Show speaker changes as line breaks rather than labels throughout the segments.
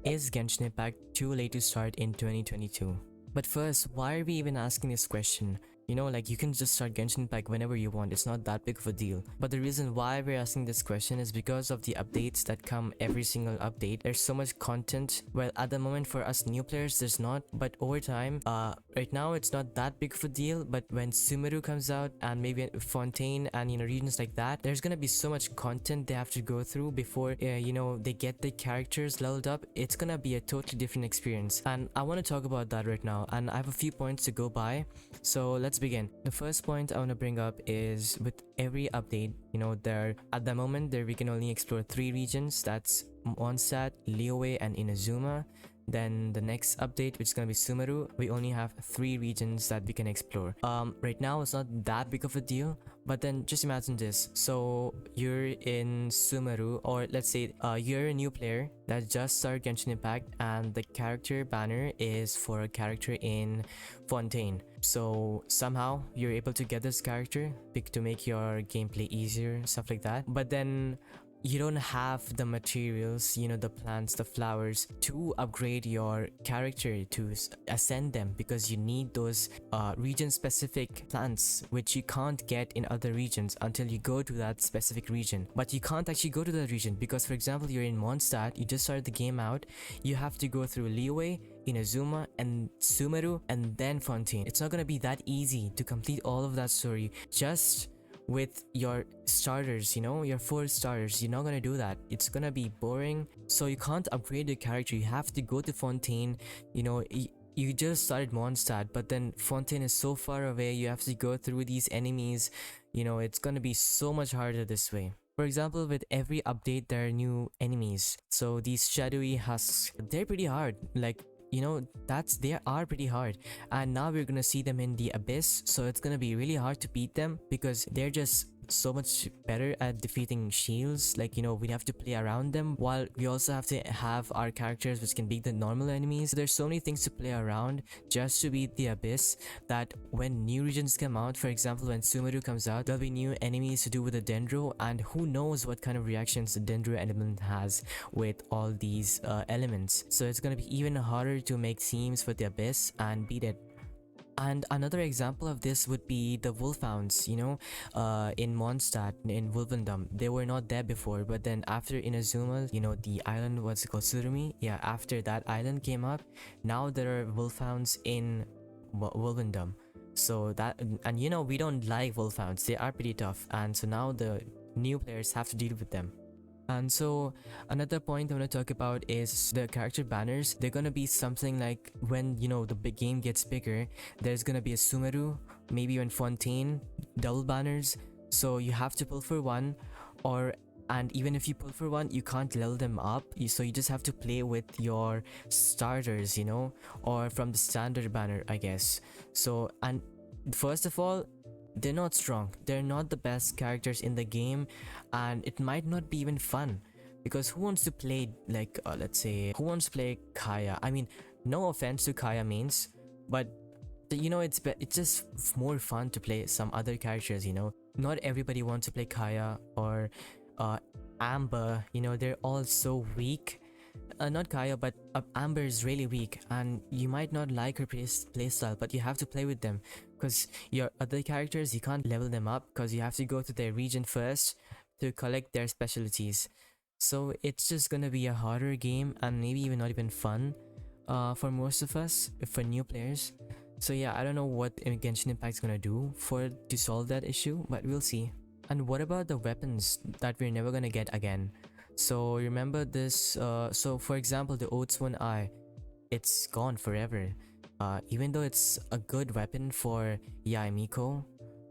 Is Genshin Impact too late to start in 2022? But first, why are we even asking this question? You know, like you can just start Genshin Impact whenever you want, it's not that big of a deal. But the reason why we're asking this question is because of the updates that come every single update. There's so much content. Well, at the moment for us new players, there's not, but over time, right now it's not that big of a deal. But when Sumeru comes out and maybe Fontaine and regions like that, there's gonna be so much content they have to go through before they get the characters leveled up. It's gonna be a totally different experience, and I want to talk about that right now, and I have a few points to go by. So let's begin. The first point I want to bring up is with every update, there at the moment there we can only explore 3 regions. That's Mondstadt, Liyue, and Inazuma. Then the next update, which is gonna be Sumeru, we only have 3 regions that we can explore. Right now it's not that big of a deal, but then just imagine this. So you're in Sumeru, or let's say you're a new player that just started Genshin Impact, and the character banner is for a character in Fontaine. So somehow you're able to get this character to make your gameplay easier, stuff like that. But then you don't have the materials, the plants, the flowers to upgrade your character, to ascend them, because you need those region specific plants which you can't get in other regions until you go to that specific region. But you can't actually go to that region because, for example, you're in Mondstadt, you just started the game out, you have to go through Liyue, Inazuma, and Sumeru, and then Fontaine. It's not gonna be that easy to complete all of that story just with your starters, your 4 starters. You're not gonna do that. It's gonna be boring. So you can't upgrade your character. You have to go to Fontaine. You just started Mondstadt, but then Fontaine is so far away. You have to go through these enemies. It's gonna be so much harder this way. For example, with every update there are new enemies. So these shadowy husks, they're pretty hard. Like, they are pretty hard, and now we're gonna see them in the abyss, so it's gonna be really hard to beat them because they're just so much better at defeating shields. Like, we have to play around them, while we also have to have our characters which can beat the normal enemies. There's so many things to play around just to beat the abyss, that when new regions come out, for example when Sumeru comes out, there'll be new enemies to do with the Dendro, and who knows what kind of reactions the Dendro element has with all these elements. So it's gonna be even harder to make themes for the abyss and beat it. And another example of this would be the Wolfhounds, in Mondstadt, in Wolvendom. They were not there before, but then after Inazuma, the island was called Surumi. Yeah, after that island came up, now there are Wolfhounds in Wolvendom. So that, and we don't like Wolfhounds, they are pretty tough, and so now the new players have to deal with them. And so another point I want to talk about is the character banners. They're gonna be something like when the big game gets bigger, there's gonna be a Sumeru, maybe even Fontaine, double banners. So you have to pull for one, and even if you pull for one, you can't level them up. So you just have to play with your starters, or from the standard banner, I guess. So, and first of all, they're not strong. They're not the best characters in the game, and it might not be even fun, because who wants to play, like, let's say, who wants to play Kaya? I mean, no offense to Kaya mains, but it's just more fun to play some other characters. Not everybody wants to play Kaya or Amber. They're all so weak. Not Kaya, but Amber is really weak, and you might not like her playstyle, but you have to play with them, because your other characters, you can't level them up because you have to go to their region first to collect their specialties. So it's just gonna be a harder game, and maybe even not even fun for most of us, for new players. So yeah, I don't know what Genshin Impact is gonna do to solve that issue, but we'll see. And what about the weapons that we're never gonna get again? So remember this, so for example the Oats 1 Eye, it's gone forever. Even though it's a good weapon for Yaemiko,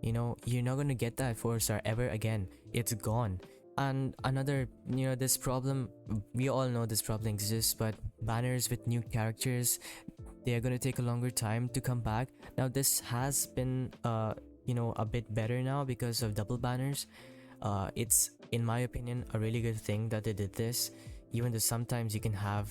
you're not gonna get that 4-star ever again. It's gone. And another, this problem, we all know this problem exists, but banners with new characters, they are gonna take a longer time to come back. Now this has been a bit better now because of double banners. It's, in my opinion, a really good thing that they did this, even though sometimes you can have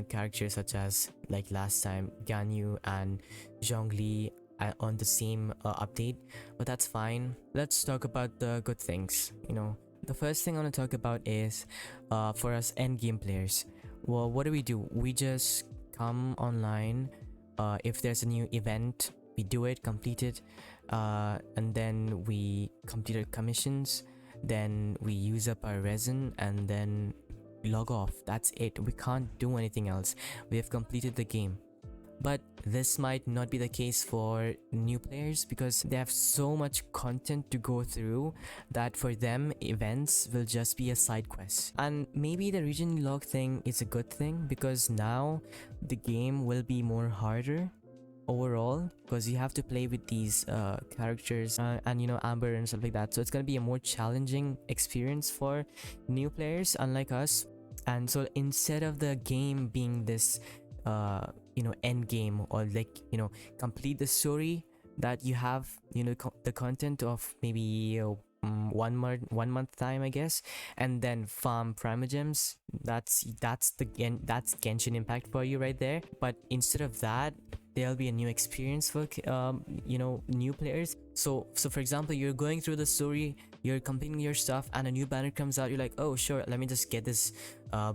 characters such as, like last time, Ganyu and Zhongli on the same update, but that's fine. Let's talk about the good things. The first thing I want to talk about is for us endgame players. Well, what do? We just come online. If there's a new event, we do it, complete it, and then we complete our commissions. Then we use up our resin, and then we log off. That's it. We can't do anything else. We have completed the game. But this might not be the case for new players because they have so much content to go through that for them events will just be a side quest. And maybe the region log thing is a good thing because now the game will be more harder overall because you have to play with these characters and Amber and stuff like that, so it's gonna be a more challenging experience for new players unlike us. And so instead of the game being this end game, or like complete the story that you have, the content of maybe 1 month time, I guess, and then farm primogems. That's Genshin Impact for you right there. But instead of that, there'll be a new experience for new players. So for example, you're going through the story, you're completing your stuff, and a new banner comes out. You're like, oh sure, let me just get this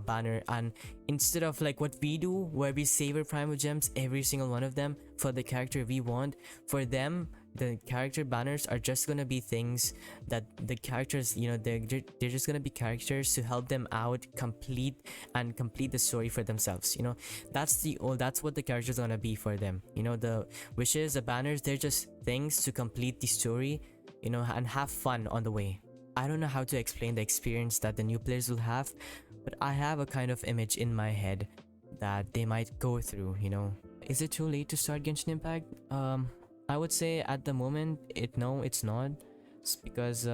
banner. And instead of like what we do, where we save our primogems, every single one of them for the character we want, for them the character banners are just gonna be things that the characters, they're just gonna be characters to help them out complete the story for themselves. That's what the characters are gonna be for them. The wishes, the banners, they're just things to complete the story, and have fun on the way. I don't know how to explain the experience that the new players will have, but I have a kind of image in my head that they might go through. Is it too late to start Genshin Impact? I would say at the moment, no, it's not. It's because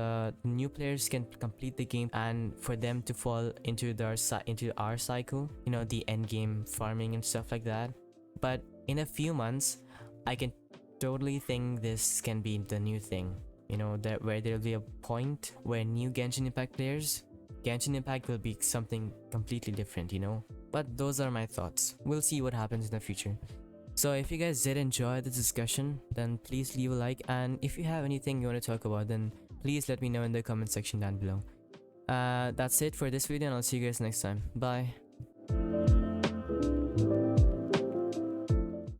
new players can complete the game, and for them to fall into our cycle, the end game farming and stuff like that. But in a few months, I can totally think this can be the new thing. That where there'll be a point where new Genshin Impact will be something completely different. But those are my thoughts. We'll see what happens in the future. So if you guys did enjoy the discussion, then please leave a like, and if you have anything you want to talk about, then please let me know in the comment section down below. That's it for this video, and I'll see you guys next time. Bye.